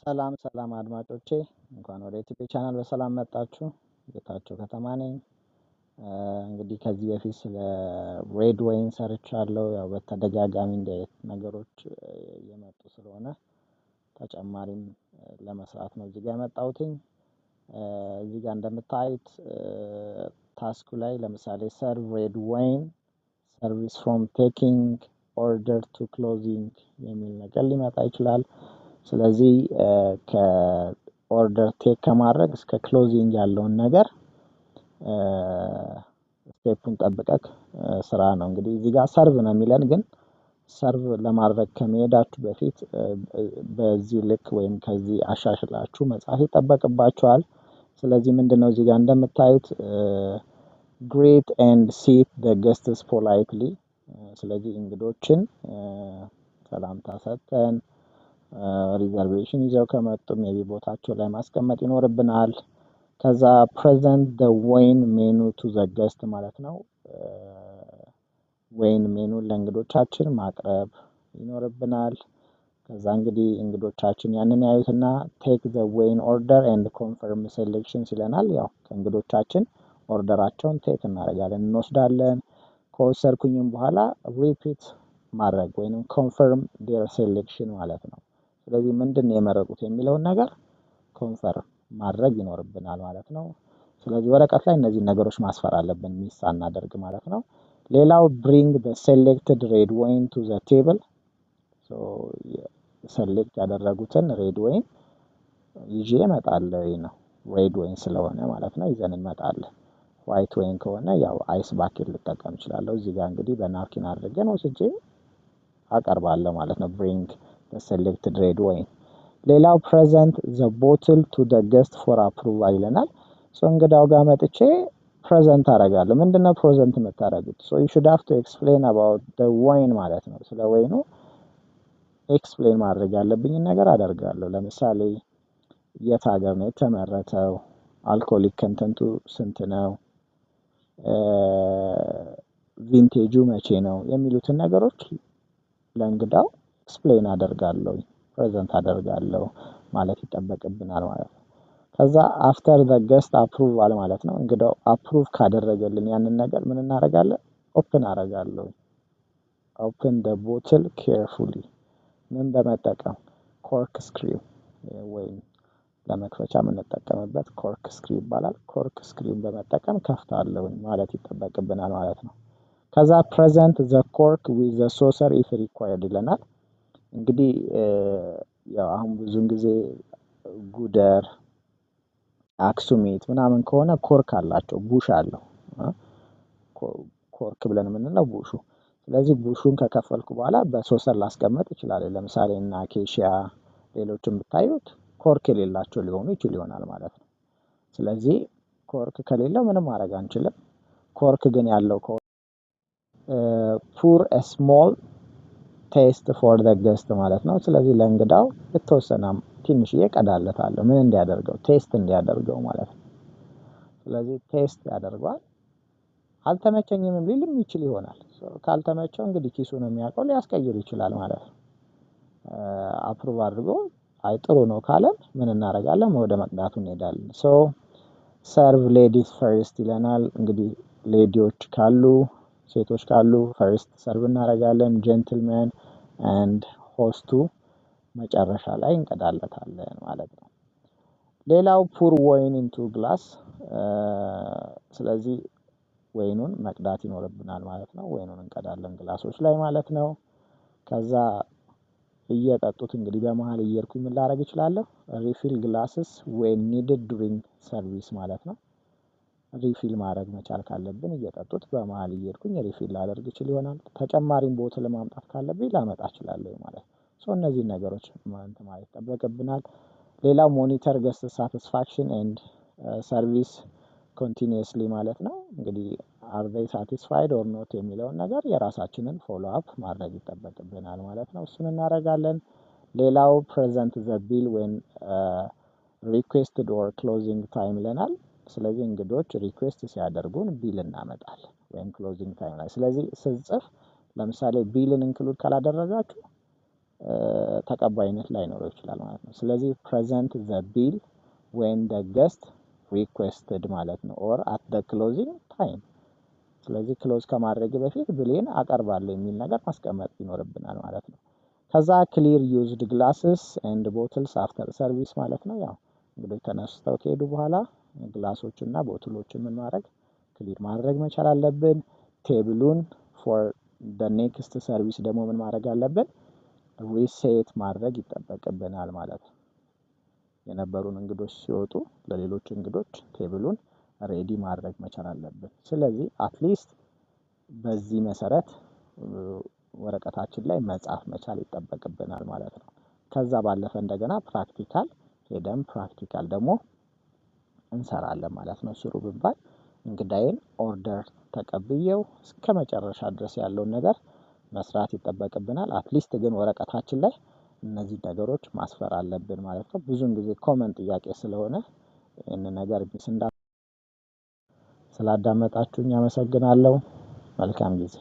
ሰላም አድማጮቼ እንኳን ወደ ዩቲዩብ ቻናል በሰላም መጣችሁ። ጌታቸው ከተማ ነኝ። እንግዲህ ከዚህ በፊት ስለ ሬድ ወይን ሰርቻለሁ። ያው በተደጋጋሚ እንዲህ አይነት ነገሮች እየመጡ ስለሆነ ተጨማሪም ለመስራት ነው እዚህ ጋር የመጣሁትኝ። እዚህ ጋር እንደምታዩት ታስኩ ላይ ለምሳሌ ሰርቭ ሬድ ወይን ሰርቪስ ፍሮም ቴኪንግ ኦርደር ቱ ክሎዚንግ የሚል ነገር ሊመጣ ይችላል። ስለዚህ ከኦርደር ቴክ ከማድረግ እስከ ክሎዚንግ ያለውን ነገር ስቴፑን ጠብቀህ ስራ ነው። እንግዲህ እዚህ ጋር ሰርቭ ነው የሚለን፣ ግን ሰርቭ ለማድረግ ከመሄዳችሁ በፊት በዚህ ልክ ወይም ከዚህ አሻሽላችሁ መጻፍ ይጠበቅባችኋል። ስለዚህ ምንድነው እዚህ ጋር እንደምታዩት ግሬት ኤንድ ሲት ዘ ገስትስ ፖላይትሊ። ስለዚህ እንግዶችን ሰላምታ ሰጥተን ሪዘርቬሽን ይዘው ከመጡ ሜቢ ቦታቸው ላይ ማስቀመጥ ይኖርብናል። ከዛ ፕሬዘንት ዘ ወይን ሜኑ ቱ ዘ ገስት ማለት ነው። ወይን ሜኑን ለእንግዶቻችን ማቅረብ ይኖርብናል። ከዛ እንግዲህ እንግዶቻችን ያንን ያዩትና ቴክ ዘ ወይን ኦርደር ኤንድ ኮንፈርም ሴሌክሽንስ ይለናል። ያው ከእንግዶቻችን ኦርደራቸውን ቴክ እናደርጋለን፣ እንወስዳለን። ከወሰድኩኝም በኋላ ሪፒት ማድረግ ወይንም ኮንፈርም ዴር ሴሌክሽን ማለት ነው። ስለዚህ ምንድነው የመረጡት የሚለውን ነገር ኮንፈርም ማድረግ ይኖርብናል ማለት ነው። ስለዚህ ወረቀት ላይ እነዚህን ነገሮች ማስፈር አለብን ሚስ ሳናደርግ ማለት ነው። ሌላው ብሪንግ ዘ ሴሌክትድ ሬድ ወይን ቱ ዘ ቴብል። ሰሌክት ያደረጉትን ሬድ ወይን ይዤ እመጣለሁ ነው። ሬድ ወይን ስለሆነ ማለት ነው ይዘን እንመጣለን። ዋይት ወይን ከሆነ ያው አይስ ባኬት ልጠቀም እችላለሁ። እዚህ ጋር እንግዲህ በናፕኪን አድርገን ወስጄ አቀርባለሁ ማለት ነው። ብሪንግ ዘ ሴሌክትድ ሬድ ወይን። ሌላው ፕሬዘንት ዘ ቦትል ቱ ዘ ገስት ፎር አፕሩቫል ይለናል። ሶ እንግዳው ጋር መጥቼ ፕሬዘንት አደርጋለሁ። ምንድነው ፕሬዘንት የምታደርጉት? ሶ ዩ ሹድ ሃቭ ቱ ኤክስፕሌን አባውት ዘ ዋይን ማለት ነው። ስለ ወይኑ ኤክስፕሌን ማድረግ ያለብኝን ነገር አደርጋለሁ። ለምሳሌ የት ሀገር ነው የተመረተው? አልኮሊክ ኮንተንቱ ስንት ነው? ቪንቴጁ መቼ ነው? የሚሉትን ነገሮች ለእንግዳው ኤክስፕሌን አደርጋለሁ፣ ፕሬዘንት አደርጋለሁ ማለት ይጠበቅብናል ማለት ነው። ከዛ አፍተር ዘ ገስት አፕሩቫል ማለት ነው። እንግዳው አፕሩቭ ካደረገልን ያንን ነገር ምን እናደርጋለን? ኦፕን አደርጋለሁ። ኦፕን ዘ ቦትል ኬርፉሊ። ምን በመጠቀም? ኮርክ ስክሪው ወይም ለመክፈቻ የምንጠቀምበት ኮርክ ስክሪው ይባላል። ኮርክ ስክሪውን በመጠቀም ከፍታለሁኝ ማለት ይጠበቅብናል ማለት ነው። ከዛ ፕሬዘንት ዘ ኮርክ ዊዝ ዘ ሶሰር ኢፍ ሪኳየርድ ይለናል። እንግዲህ ያው አሁን ብዙን ጊዜ ጉደር፣ አክሱሚት ምናምን ከሆነ ኮርክ አላቸው፣ ቡሽ አለው። ኮርክ ብለን የምንለው ቡሹ። ስለዚህ ቡሹን ከከፈልኩ በኋላ በሶሰር ላስቀምጥ እችላለሁ። ለምሳሌ እና አኬሺያ ሌሎችም ብታዩት ኮርክ የሌላቸው ሊሆኑ ይችሉ ይሆናል ማለት ነው። ስለዚህ ኮርክ ከሌለው ምንም ማድረግ አንችልም። ኮርክ ግን ያለው ከሆነ ፑር ኤ ስሞል ቴስት ፎር ዘ ገስት ማለት ነው። ስለዚህ ለእንግዳው የተወሰነ ትንሽዬ እቀዳለታለሁ። ምን እንዲያደርገው? ቴስት እንዲያደርገው ማለት ነው። ስለዚህ ቴስት ያደርገዋል። አልተመቸኝም ሊልም ይችል ይሆናል። ካልተመቸው እንግዲህ ኪሱ ነው የሚያውቀው፣ ሊያስቀይር ይችላል ማለት ነው። አፕሩቭ አድርጎ አይ ጥሩ ነው ካለን ምን እናደርጋለን? ወደ መቅዳቱ እንሄዳለን። ሶ ሰርቭ ሌዲስ ፈርስት ይለናል። እንግዲህ ሌዲዎች ካሉ፣ ሴቶች ካሉ ፈርስት ሰርቭ እናደርጋለን። ጀንትልመን ኤንድ ሆስቱ መጨረሻ ላይ እንቀዳለታለን ማለት ነው። ሌላው ፑር ወይን ኢንቱ ግላስ። ስለዚህ ወይኑን መቅዳት ይኖርብናል ማለት ነው። ወይኑን እንቀዳለን ግላሶች ላይ ማለት ነው። ከዛ እየጠጡት እንግዲህ በመሃል እየሄድኩኝ ምን ላደርግ እችላለሁ? ሪፊል ግላስስ ዌን ኒድድ ዱሪንግ ሰርቪስ ማለት ነው። ሪፊል ማድረግ መቻል ካለብን እየጠጡት በመሃል እየሄድኩኝ ሪፊል ላደርግ እችል ይሆናል። ተጨማሪም ቦትል ማምጣት ካለብኝ ላመጣ እችላለሁ ማለት ነው። ሶ እነዚህን ነገሮች ማለት ይጠበቅብናል። ሌላው ሞኒተር ገስት ሳቲስፋክሽን ኤንድ ሰርቪስ ኮንቲኒየስሊ ማለት ነው። እንግዲህ አር ዜይ ሳቲስፋይድ ኦር ኖት የሚለውን ነገር የራሳችንን ፎሎ አፕ ማድረግ ይጠበቅብናል ማለት ነው። እሱን እናደርጋለን። ሌላው ፕሬዘንት ዘ ቢል ዌን ሪኩዌስትድ ኦር ክሎዚንግ ታይም ይለናል። ስለዚህ እንግዶች ሪኩዌስት ሲያደርጉን ቢል እናመጣለን ወይም ክሎዚንግ ታይም ላይ። ስለዚህ ስጽፍ ለምሳሌ ቢልን ኢንክሉድ ካላደረጋችሁ ተቀባይነት ላይኖረው ይችላል ማለት ነው። ስለዚህ ፕሬዘንት ዘ ቢል ዌን ዘ ገስት ሪኩዌስትድ ማለት ነው ኦር አት ዘ ክሎዚንግ ታይም። ስለዚህ ክሎዝ ከማድረግ በፊት ብሌን አቀርባለሁ የሚል ነገር ማስቀመጥ ይኖርብናል ማለት ነው። ከዛ ክሊር ዩዝድ ግላስስ ኤንድ ቦትልስ አፍተር ሰርቪስ ማለት ነው። ያው እንግዲህ ተነስተው ከሄዱ በኋላ ግላሶችን እና ቦትሎችን ምን ማድረግ ክሊር ማድረግ መቻል አለብን። ቴብሉን ፎር ዘ ኔክስት ሰርቪስ ደግሞ ምን ማድረግ አለብን ሪሴት ማድረግ ይጠበቅብናል ማለት ነው። የነበሩን እንግዶች ሲወጡ ለሌሎች እንግዶች ቴብሉን ሬዲ ማድረግ መቻል አለብን። ስለዚህ አትሊስት በዚህ መሰረት ወረቀታችን ላይ መጻፍ መቻል ይጠበቅብናል ማለት ነው። ከዛ ባለፈ እንደገና ፕራክቲካል ሄደን ፕራክቲካል ደግሞ እንሰራለን ማለት ነው። ስሩ ብባል እንግዳዬን ኦርደር ተቀብዬው እስከመጨረሻ ድረስ ያለውን ነገር መስራት ይጠበቅብናል። አትሊስት ግን ወረቀታችን ላይ እነዚህ ነገሮች ማስፈር አለብን ማለት ነው። ብዙን ጊዜ ኮመን ጥያቄ ስለሆነ ይህንን ነገር ስላዳመጣችሁኝ አመሰግናለሁ። መልካም ጊዜ